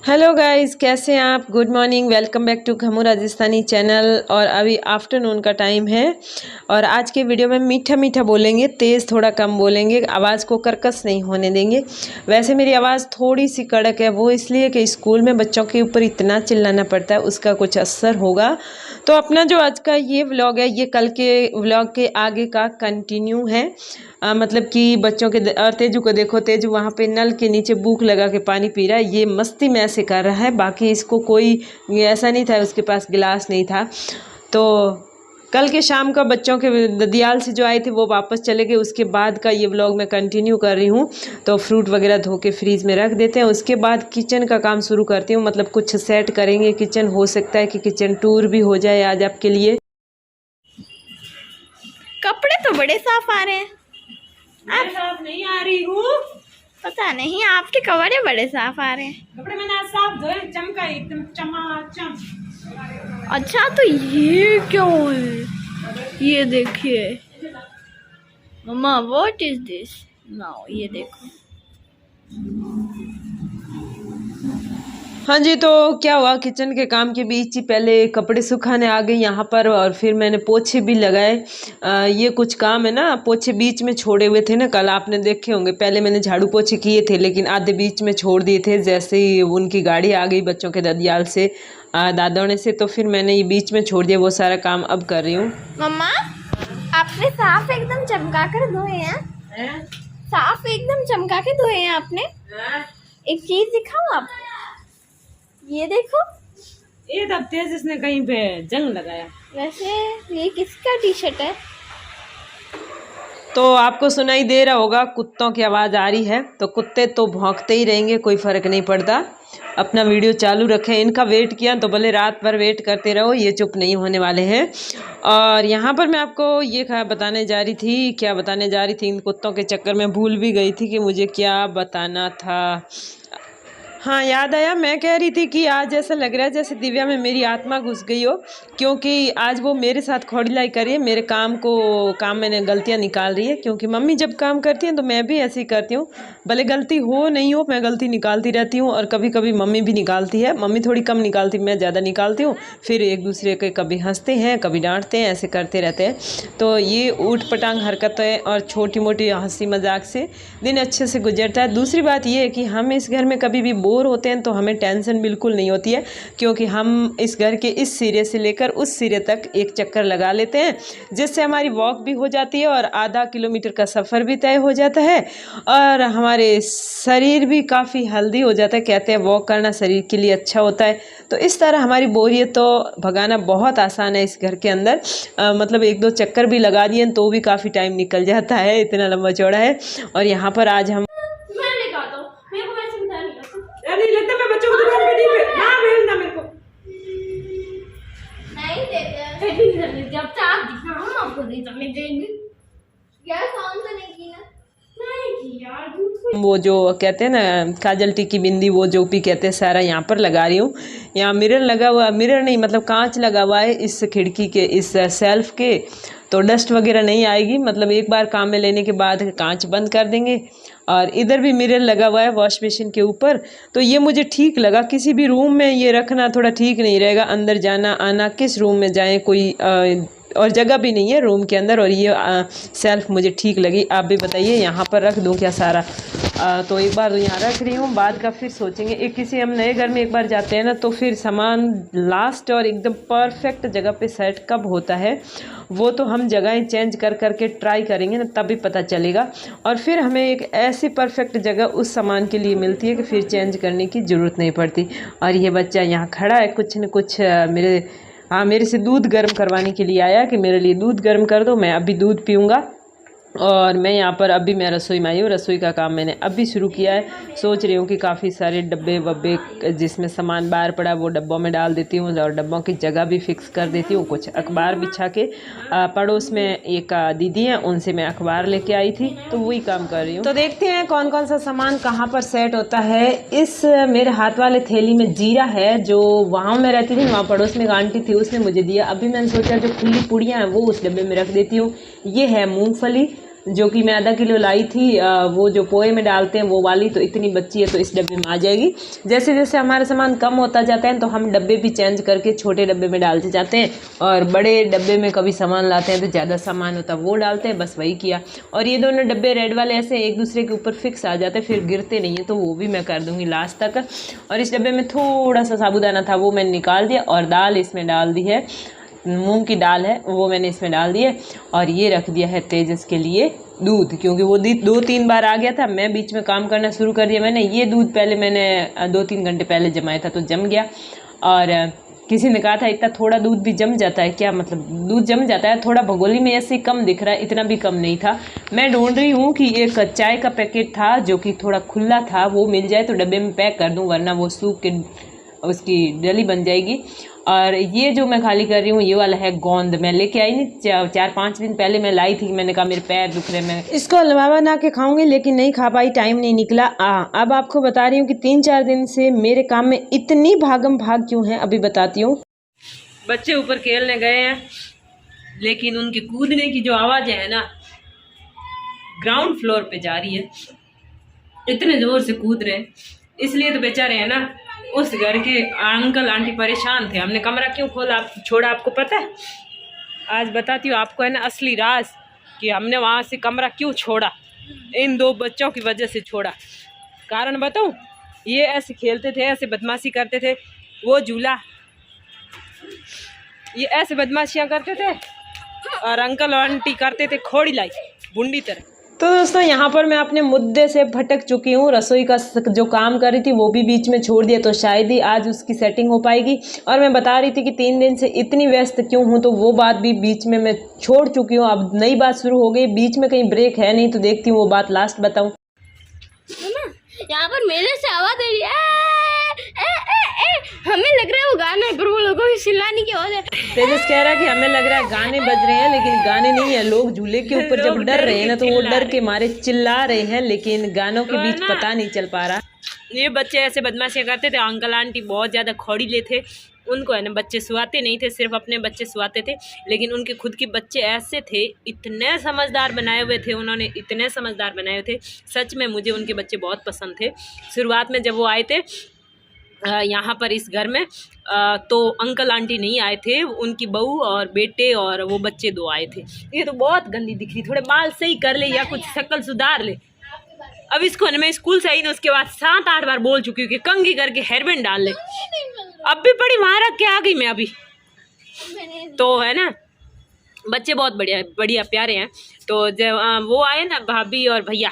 Hello guys, कैसे हैं आप। Good morning, welcome back to घमू राजस्थानी चैनल। और अभी आफ्टरनून का टाइम है और आज के वीडियो में मीठा मीठा बोलेंगे, तेज़ थोड़ा कम बोलेंगे, आवाज़ को कर्कश नहीं होने देंगे। वैसे मेरी आवाज़ थोड़ी सी कड़क है, वो इसलिए कि स्कूल में बच्चों के ऊपर इतना चिल्लाना पड़ता है, उसका कुछ असर होगा। तो अपना जो आज का ये व्लॉग है, ये कल के व्लॉग के आगे का कंटिन्यू है। मतलब कि बच्चों के और तेजू को देखो, तेजू वहाँ पे नल के नीचे भूख लगा के पानी पी रहा है। ये मस्ती में ऐसे कर रहा है, बाकी इसको कोई ऐसा नहीं था, उसके पास गिलास नहीं था। तो कल के शाम का बच्चों के ददियाल से जो आए थे वो वापस चले गए। उसके बाद का ये व्लॉग मैं कंटिन्यू कर रही हूँ। तो फ्रूट वगैरह धो के फ्रीज में रख देते हैं, उसके बाद किचन का काम शुरू करती हूँ। मतलब कुछ सेट करेंगे किचन, हो सकता है कि किचन टूर भी हो जाए आज आपके लिए। कपड़े तो बड़े साफ आ रहे हैं। मैं साफ नहीं आ रही हूँ, पता नहीं, आपके कपड़े बड़े साफ आ रहे हैं। कपड़े मैंने आज साफ धोए, चमका एकदम चमाचम। अच्छा, तो ये क्यों है? ये देखिए मम्मा, व्हाट इज दिस नाउ? ये देखो। हाँ जी, तो क्या हुआ, किचन के काम के बीच ही पहले कपड़े सुखाने आ गई यहाँ पर, और फिर मैंने पोछे भी लगाए। ये कुछ काम है ना, पोछे बीच में छोड़े हुए थे ना, कल आपने देखे होंगे। पहले मैंने झाड़ू पोछे किए थे लेकिन आधे बीच में छोड़ दिए थे, जैसे ही उनकी गाड़ी आ गई बच्चों के ददियाल से, दादौने से, तो फिर मैंने ये बीच में छोड़ दिया। वो सारा काम अब कर रही हूँ। मम्मा, आपने साफ एकदम चमका कर धोए हैं? साफ एकदम चमका के धोए हैं आपने? एक चीज दिखाऊं आपको, ये देखो। ये तब तेज इसने कहीं पे जंग लगाया। वैसे ये किसका टी शर्ट है? तो आपको सुनाई दे रहा होगा, कुत्तों की आवाज़ आ रही है। तो कुत्ते तो भौंकते ही रहेंगे, कोई फ़र्क नहीं पड़ता। अपना वीडियो चालू रखें, इनका वेट किया तो भले रात भर वेट करते रहो, ये चुप नहीं होने वाले हैं। और यहाँ पर मैं आपको ये बताने जा रही थी, क्या बताने जा रही थी, इन कुत्तों के चक्कर में भूल भी गई थी कि मुझे क्या बताना था। हाँ, याद आया, मैं कह रही थी कि आज ऐसा लग रहा है जैसे दिव्या में मेरी आत्मा घुस गई हो, क्योंकि आज वो मेरे साथ खोड़िलाई कर रही है, मेरे काम मैंने गलतियाँ निकाल रही है। क्योंकि मम्मी जब काम करती हैं तो मैं भी ऐसे ही करती हूँ, भले गलती हो नहीं हो, मैं गलती निकालती रहती हूँ। और कभी कभी मम्मी भी निकालती है, मम्मी थोड़ी कम निकालती, मैं ज़्यादा निकालती हूँ। फिर एक दूसरे के कभी हंसते हैं, कभी डांटते हैं, ऐसे करते रहते हैं। तो ये ऊट पटांग हरकतें और छोटी मोटी हंसी मजाक से दिन अच्छे से गुजरता है। दूसरी बात ये है कि हम इस घर में कभी भी बोर होते हैं तो हमें टेंशन बिल्कुल नहीं होती है, क्योंकि हम इस घर के इस सिरे से लेकर उस सिरे तक एक चक्कर लगा लेते हैं, जिससे हमारी वॉक भी हो जाती है और आधा किलोमीटर का सफ़र भी तय हो जाता है और हमारे शरीर भी काफ़ी हेल्दी हो जाता है। कहते हैं वॉक करना शरीर के लिए अच्छा होता है। तो इस तरह हमारी बोरियत तो भगाना बहुत आसान है इस घर के अंदर। मतलब एक दो चक्कर भी लगा दिए तो भी काफ़ी टाइम निकल जाता है, इतना लंबा चौड़ा है। और यहाँ पर आज हम नहीं लगता, मैं बच्चों को दुकान पे नहीं ना भेजना, मेरे को नहीं देते। जब तक आप दिखा हम आपको नहीं देंगे। यार फोन तो नहीं की ना? नहीं की यार। वो जो कहते हैं ना काजल टिकी बिंदी, वो जो भी कहते हैं, सारा यहाँ पर लगा रही हूँ। यहाँ मिरर लगा हुआ, मिरर नहीं मतलब कांच लगा हुआ है इस खिड़की के, इस सेल्फ के, तो डस्ट वगैरह नहीं आएगी। मतलब एक बार काम में लेने के बाद कांच बंद कर देंगे। और इधर भी मिरर लगा हुआ है वॉश बेसिन के ऊपर। तो ये मुझे ठीक लगा, किसी भी रूम में ये रखना थोड़ा ठीक नहीं रहेगा, अंदर जाना आना, किस रूम में जाएं, कोई और जगह भी नहीं है रूम के अंदर। और ये सेल्फ मुझे ठीक लगी। आप भी बताइए यहाँ पर रख दूँ क्या सारा? तो एक बार यहाँ रख रही हूँ, बाद का फिर सोचेंगे। एक किसी हम नए घर में एक बार जाते हैं ना, तो फिर सामान लास्ट और एकदम परफेक्ट जगह पे सेट कब होता है, वो तो हम जगहें चेंज कर करके ट्राई करेंगे ना, तभी पता चलेगा। और फिर हमें एक ऐसी परफेक्ट जगह उस सामान के लिए मिलती है कि फिर चेंज करने की ज़रूरत नहीं पड़ती। और ये बच्चा यहाँ खड़ा है, कुछ न कुछ मेरे से दूध गर्म करवाने के लिए आया कि मेरे लिए दूध गर्म कर दो, मैं अभी दूध पीऊँगा। और मैं यहाँ पर अभी मैं रसोई में आई हूँ, रसोई का काम मैंने अभी शुरू किया है। सोच रही हूँ कि काफ़ी सारे डब्बे वब्बे जिसमें सामान बाहर पड़ा वो डब्बों में डाल देती हूँ और डब्बों की जगह भी फिक्स कर देती हूँ। कुछ अखबार बिछा के, पड़ोस में एक दीदी हैं, उनसे मैं अखबार लेके आई थी, तो वही काम कर रही हूँ। तो देखते हैं कौन कौन सा सामान कहाँ पर सेट होता है। इस मेरे हाथ वाले थैली में जीरा है, जो वहाँ मैं रहती थी, वहाँ पड़ोस में एक आंटी थी, उसने मुझे दिया। अभी मैंने सोचा जो खुली पुड़ियाँ हैं वो उस डब्बे में रख देती हूँ। ये है मूँगफली, जो कि मैं आधा किलो लाई थी, वो जो पोहे में डालते हैं वो वाली, तो इतनी बच्ची है तो इस डब्बे में आ जाएगी। जैसे जैसे हमारा सामान कम होता जाता है तो हम डब्बे भी चेंज करके छोटे डब्बे में डालते जाते हैं, और बड़े डब्बे में कभी सामान लाते हैं तो ज़्यादा सामान होता है वो डालते हैं, बस वही किया। और ये दोनों डब्बे रेड वाले ऐसे एक दूसरे के ऊपर फिक्स आ जाते हैं, फिर गिरते नहीं है, तो वो भी मैं कर दूँगी लास्ट तक। और इस डब्बे में थोड़ा सा साबूदाना था वो मैंने निकाल दिया, और दाल इसमें डाल दी है, मूंग की दाल है वो मैंने इसमें डाल दी है। और ये रख दिया है तेजस के लिए दूध, क्योंकि वो 2-3 बार आ गया था, मैं बीच में काम करना शुरू कर दिया मैंने। ये दूध पहले मैंने 2-3 घंटे पहले जमाया था तो जम गया। और किसी ने कहा था इतना थोड़ा दूध भी जम जाता है क्या, मतलब दूध जम जाता है थोड़ा, भगोली में ऐसे कम दिख रहा है, इतना भी कम नहीं था। मैं ढूंढ रही हूँ कि एक चाय का पैकेट था जो कि थोड़ा खुला था, वो मिल जाए तो डब्बे में पैक कर दूँ, वरना वो सूख के उसकी डली बन जाएगी। और ये जो मैं खाली कर रही हूँ ये वाला है गोंद, मैं लेके आई नहीं 4-5 दिन पहले मैं लाई थी, मैंने कहा मेरे पैर दुख रहे, मैं इसको हलवा बना के खाऊंगी, लेकिन नहीं खा पाई, टाइम नहीं निकला। अब आपको बता रही हूँ कि 3-4 दिन से मेरे काम में इतनी भागम भाग क्यों है, अभी बताती हूँ। बच्चे ऊपर खेलने गए हैं, लेकिन उनके कूदने की जो आवाज़ है ना ग्राउंड फ्लोर पे जा रही है, इतने जोर से कूद रहे हैं, इसलिए तो बेचारे हैं ना उस घर के अंकल आंटी परेशान थे। हमने कमरा क्यों खोला छोड़ा आपको पता है? आज बताती हूँ आपको, है ना असली राज कि हमने वहाँ से कमरा क्यों छोड़ा। इन 2 बच्चों की वजह से छोड़ा। कारण बताऊँ, ये ऐसे खेलते थे, ऐसे बदमाशी करते थे, वो झूला ये ऐसे बदमाशियाँ करते थे, और अंकल और आंटी करते थे खोड़ी लाई बुंडी तरह। तो दोस्तों यहाँ पर मैं अपने मुद्दे से भटक चुकी हूँ, रसोई का जो काम कर रही थी वो भी बीच में छोड़ दिया, तो शायद ही आज उसकी सेटिंग हो पाएगी। और मैं बता रही थी कि 3 दिन से इतनी व्यस्त क्यों हूँ, तो वो बात भी बीच में मैं छोड़ चुकी हूँ, अब नई बात शुरू हो गई, बीच में कहीं ब्रेक है नहीं, तो देखती हूँ वो बात लास्ट बताऊँ। यहाँ पर मेरे से आवाज आ रही है, हमें लग रहा है वो गाना है, पर वो लोगों की चिल्लाने की आवाज है। तेजस कह रहा है कि हमें लग रहा है गाने बज रहे हैं, लेकिन गाने नहीं है, लोग झूले के ऊपर जब डर रहे हैं ना तो वो डर के मारे चिल्ला रहे हैं, लेकिन गानों के बीच पता नहीं चल पा रहा। ये बच्चे ऐसे बदमाशियां करते थे, अंकल आंटी बहुत ज़्यादा खौड़ीले थे, उनको है ना बच्चे सुआते नहीं थे, सिर्फ अपने बच्चे सुआते थे, लेकिन उनके खुद के बच्चे ऐसे थे, इतने समझदार बनाए हुए थे उन्होंने, इतने समझदार बनाए हुए थे, सच में मुझे उनके बच्चे बहुत पसंद थे। शुरुआत में जब वो आए थे यहाँ पर इस घर में, तो अंकल आंटी नहीं आए थे, उनकी बहू और बेटे और वो बच्चे 2 आए थे। ये तो बहुत गंदी दिख रही, थोड़े बाल सही कर ले या कुछ शक्ल सुधार ले। अब इसको ना मैं स्कूल से आई ना उसके बाद 7-8 बार बोल चुकी हूँ कि कंघी करके हेयरबैंड डाल ले, अब भी बड़ी वहाँ रख के आ गई मैं अभी। तो है ना बच्चे बहुत बढ़िया बढ़िया प्यारे हैं। तो जब वो आए ना भाभी और भैया,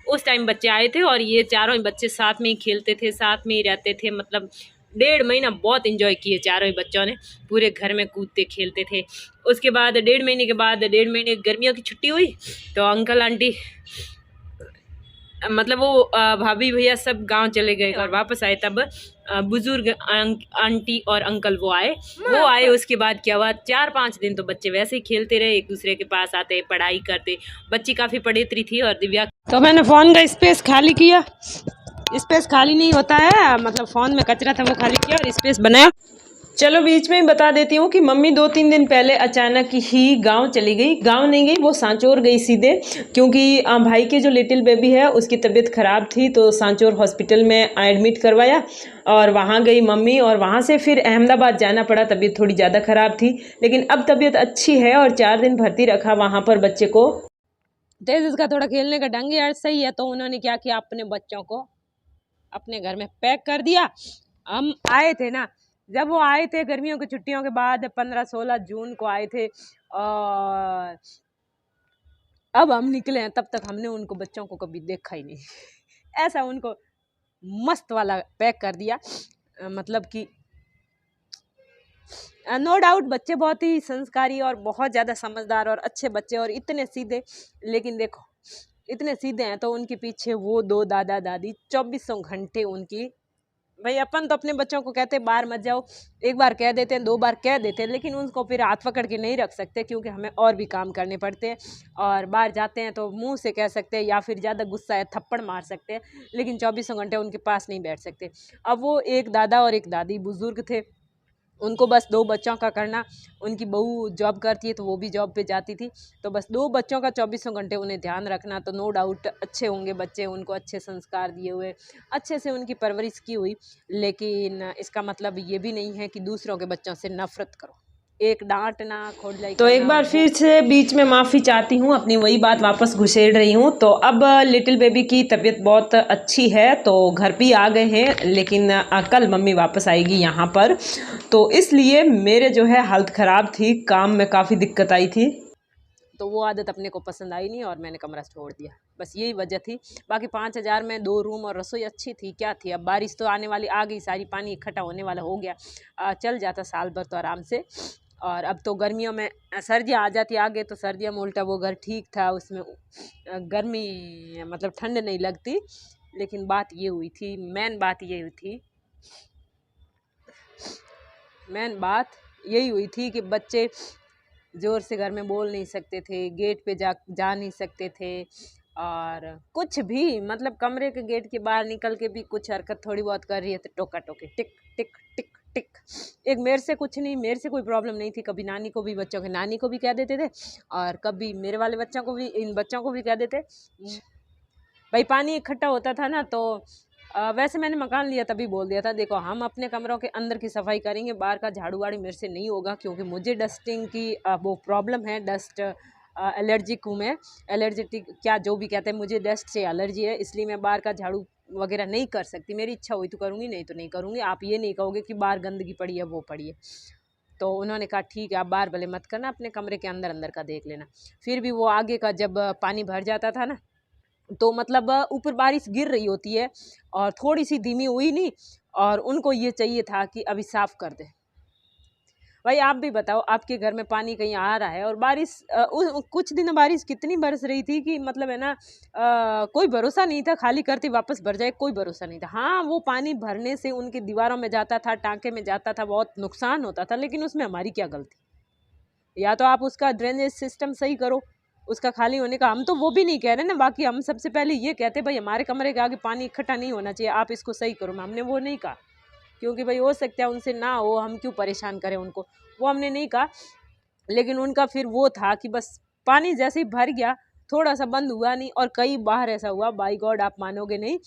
उस टाइम बच्चे आए थे, और ये चारों ही बच्चे साथ में ही खेलते थे, साथ में ही रहते थे, मतलब 1.5 महीना बहुत एंजॉय किए चारों ही बच्चों ने, पूरे घर में कूदते खेलते थे। उसके बाद 1.5 महीने के बाद 1.5 महीने गर्मियों की छुट्टी हुई, तो अंकल आंटी मतलब वो भाभी भैया सब गांव चले गए, और वापस आए तब बुजुर्ग आंटी और अंकल वो आए। उसके बाद क्या हुआ, 4-5 दिन तो बच्चे वैसे ही खेलते रहे, एक दूसरे के पास आते, पढ़ाई करते। बच्ची काफ़ी पढ़ेतरी थी, और दिव्या, तो मैंने फ़ोन का स्पेस खाली किया, स्पेस खाली नहीं होता है, मतलब फ़ोन में कचरा था वो खाली किया और स्पेस बनाया। चलो बीच में ही बता देती हूँ कि मम्मी 2-3 दिन पहले अचानक ही गांव चली गई, गांव नहीं गई, वो सांचौर गई सीधे, क्योंकि भाई के जो लिटिल बेबी है उसकी तबीयत ख़राब थी, तो सांचौर हॉस्पिटल में एडमिट करवाया, और वहाँ गई मम्मी, और वहाँ से फिर अहमदाबाद जाना पड़ा, तबीयत थोड़ी ज़्यादा ख़राब थी, लेकिन अब तबीयत अच्छी है, और 4 दिन भर्ती रखा वहाँ पर बच्चे को। तेज का थोड़ा खेलने का ढंग यार सही है, तो उन्होंने क्या किया, अपने बच्चों को अपने घर में पैक कर दिया। हम आए थे ना, जब वो आए थे गर्मियों की छुट्टियों के बाद 15-16 जून को आए थे, और अब हम निकले हैं, तब तक हमने उनको बच्चों को कभी देखा ही नहीं। ऐसा उनको मस्त वाला पैक कर दिया, मतलब कि नो डाउट बच्चे बहुत ही संस्कारी और बहुत ज़्यादा समझदार और अच्छे बच्चे, और इतने सीधे, लेकिन देखो इतने सीधे हैं तो उनके पीछे वो 2 दादा दादी 2400 घंटे उनकी। भाई अपन तो अपने बच्चों को कहते हैं बाहर मत जाओ, एक बार कह देते हैं, 2 बार कह देते हैं, लेकिन उनको फिर हाथ पकड़ के नहीं रख सकते, क्योंकि हमें और भी काम करने पड़ते हैं, और बाहर जाते हैं तो मुंह से कह सकते हैं, या फिर ज़्यादा गुस्सा है थप्पड़ मार सकते हैं, लेकिन 2400 घंटे उनके पास नहीं बैठ सकते। अब वो एक दादा और एक दादी बुजुर्ग थे, उनको बस 2 बच्चों का करना, उनकी बहू जॉब करती है तो वो भी जॉब पे जाती थी, तो बस 2 बच्चों का 24 घंटे उन्हें ध्यान रखना। तो नो डाउट अच्छे होंगे बच्चे, उनको अच्छे संस्कार दिए हुए, अच्छे से उनकी परवरिश की हुई। लेकिन इसका मतलब ये भी नहीं है कि दूसरों के बच्चों से नफरत करो, एक डांटना खोड़लाई तो एक बार फिर से बीच में माफ़ी चाहती हूँ, अपनी वही बात वापस घुसेड़ रही हूँ। तो अब लिटिल बेबी की तबीयत बहुत अच्छी है, तो घर पे आ गए हैं, लेकिन कल मम्मी वापस आएगी यहाँ पर, तो इसलिए मेरे जो है हालत ख़राब थी, काम में काफ़ी दिक्कत आई थी, तो वो आदत अपने को पसंद आई नहीं और मैंने कमरा छोड़ दिया, बस यही वजह थी। बाकी 5,000 में 2 रूम और रसोई अच्छी थी, क्या थी। अब बारिश तो आने वाली आ गई, सारी पानी इकट्ठा होने वाला हो गया, चल जाता साल भर तो आराम से। और अब तो गर्मियों में सर्दियाँ आ जाती आगे, तो सर्दियों में उल्टा वो घर ठीक था, उसमें गर्मी मतलब ठंड नहीं लगती। लेकिन बात ये हुई थी, मेन बात यही हुई थी कि बच्चे ज़ोर से घर में बोल नहीं सकते थे, गेट पे जा नहीं सकते थे, और कुछ भी मतलब कमरे के गेट के बाहर निकल के भी कुछ हरकत थोड़ी बहुत कर रही है तो टोका टोकी, टिक टिक टिक टिक। एक मेरे से कुछ नहीं, मेरे से कोई प्रॉब्लम नहीं थी, कभी नानी को भी, बच्चों के नानी को भी कह देते थे, और कभी मेरे वाले बच्चों को भी, इन बच्चों को भी कह देते। भाई पानी इकट्ठा होता था ना, तो वैसे मैंने मकान लिया तभी बोल दिया था, देखो हम अपने कमरों के अंदर की सफाई करेंगे, बाहर का झाड़ू वाड़ी मेरे से नहीं होगा, क्योंकि मुझे डस्टिंग की वो प्रॉब्लम है, डस्ट एलर्जिक हूँ मैं, एलर्जेटिक क्या जो भी कहते हैं, मुझे डस्ट से एलर्जी है, इसलिए मैं बाहर का झाड़ू वगैरह नहीं कर सकती। मेरी इच्छा हुई तो करूँगी, नहीं तो नहीं करूँगी। आप ये नहीं कहोगे कि बाहर गंदगी पड़ी है वो पड़ी है। तो उन्होंने कहा ठीक है, आप बाहर भले मत करना, अपने कमरे के अंदर अंदर का देख लेना। फिर भी वो आगे का जब पानी भर जाता था ना, तो मतलब ऊपर बारिश गिर रही होती है और थोड़ी सी धीमी हुई नहीं, और उनको ये चाहिए था कि अभी साफ़ कर दे। भाई आप भी बताओ, आपके घर में पानी कहीं आ रहा है, और बारिश कुछ दिन बारिश कितनी बरस रही थी कि मतलब है ना, कोई भरोसा नहीं था, खाली करती वापस भर जाए, कोई भरोसा नहीं था। हाँ, वो पानी भरने से उनकी दीवारों में जाता था, टाँके में जाता था, बहुत नुकसान होता था, लेकिन उसमें हमारी क्या गलती। या तो आप उसका ड्रेनेज सिस्टम सही करो, उसका खाली होने का, हम तो वो भी नहीं कह रहे ना, बाकी हम सबसे पहले ये कहते भाई हमारे कमरे के आगे पानी इकट्ठा नहीं होना चाहिए, आप इसको सही करो। हमने वो नहीं कहा, क्योंकि भाई हो सकता है उनसे ना हो, हम क्यों परेशान करें उनको, वो हमने नहीं कहा। लेकिन उनका फिर वो था कि बस पानी जैसे ही भर गया, थोड़ा सा बंद हुआ नहीं, और कई बार ऐसा हुआ, बाई गॉड आप मानोगे नहीं,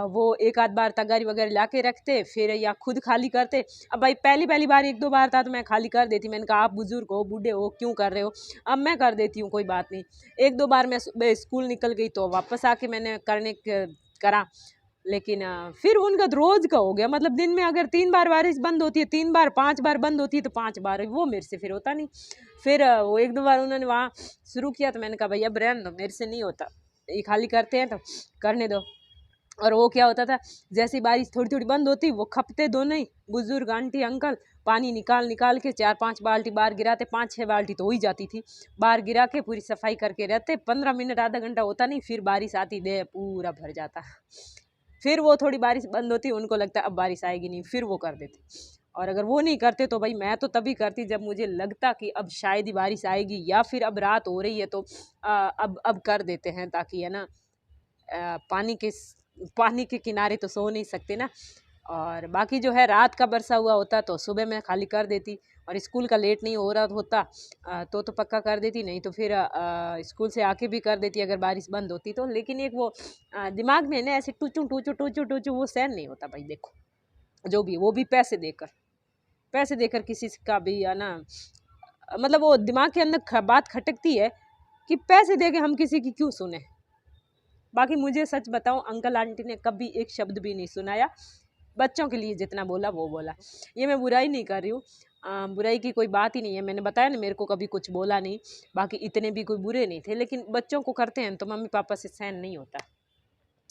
वो एक आध बार तगारी वगैरह ला के रखते, फिर या खुद खाली करते। अब भाई पहली बार 1-2 बार था तो मैं खाली कर देती, मैंने कहा आप बुजुर्ग हो, बूढ़े हो, क्यों कर रहे हो, अब मैं कर देती हूँ, कोई बात नहीं। 1-2 बार मैं सुबह स्कूल निकल गई तो वापस आके मैंने करा। लेकिन फिर उनका रोज़ का हो गया, मतलब दिन में अगर 3 बार बारिश बंद होती है 3 बार, 5 बार बंद होती है तो 5 बार, वो मेरे से फिर होता नहीं। फिर वो 1-2 बार उन्होंने वहाँ शुरू किया तो मैंने कहा भैया अब रहने दो, मेरे से नहीं होता, ये खाली करते हैं तो करने दो। और वो क्या होता था, जैसी बारिश थोड़ी थोड़ी बंद होती, वो खपते दोनों ही बुजुर्ग आंटी अंकल, पानी निकाल निकाल के 4-5 बाल्टी बाहर गिराते, 5-6 बाल्टी तो हो ही जाती थी, बाहर गिरा के पूरी सफाई करके रहते। 15 मिनट आधा घंटा होता नहीं, फिर बारिश आती, दे पूरा भर जाता। फिर वो थोड़ी बारिश बंद होती, उनको लगता अब बारिश आएगी नहीं, फिर वो कर देते। और अगर वो नहीं करते तो भाई मैं तो तभी करती जब मुझे लगता कि अब शायद ही बारिश आएगी, या फिर अब रात हो रही है तो अब कर देते हैं, ताकि है ना पानी के किनारे तो सो नहीं सकते ना। और बाकी जो है रात का बरसा हुआ होता तो सुबह मैं खाली कर देती, और स्कूल का लेट नहीं हो रहा होता तो पक्का कर देती, नहीं तो फिर स्कूल से आके भी कर देती अगर बारिश बंद होती तो। लेकिन एक वो दिमाग में ना ऐसे टूचू टूचू टूचू टूचू वो सहन नहीं होता भाई। देखो जो भी, वो भी पैसे देकर किसी का भी है ना, मतलब वो दिमाग के अंदर बात खटकती है कि पैसे दे के हम किसी की क्यों सुने। बाकी मुझे सच बताऊं, अंकल आंटी ने कभी एक शब्द भी नहीं सुनाया, बच्चों के लिए जितना बोला वो बोला। ये मैं बुराई नहीं कर रही हूँ, बुराई की कोई बात ही नहीं है। मैंने बताया ना, मेरे को कभी कुछ बोला नहीं, बाकी इतने भी कोई बुरे नहीं थे, लेकिन बच्चों को करते हैं तो मम्मी पापा से सहन नहीं होता।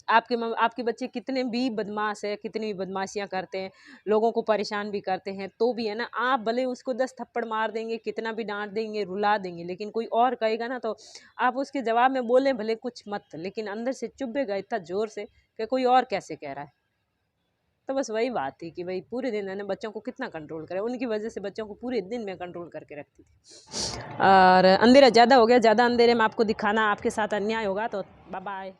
आपके बच्चे कितने भी बदमाश है, कितनी भी बदमाशियाँ करते हैं, लोगों को परेशान भी करते हैं, तो भी है ना, आप भले उसको 10 थप्पड़ मार देंगे, कितना भी डांट देंगे, रुला देंगे, लेकिन कोई और कहेगा ना तो आप उसके जवाब में बोलें भले कुछ मत, लेकिन अंदर से चुभेगा इतना ज़ोर से कि कोई और कैसे कह रहा है। तो बस वही बात थी कि भाई पूरे दिन है ना बच्चों को कितना कंट्रोल करें, उनकी वजह से बच्चों को पूरे दिन में कंट्रोल करके रखती थी। और अंधेरा ज़्यादा हो गया, ज़्यादा अंधेरे में आपको दिखाना आपके साथ अन्याय होगा, तो बाय बाय।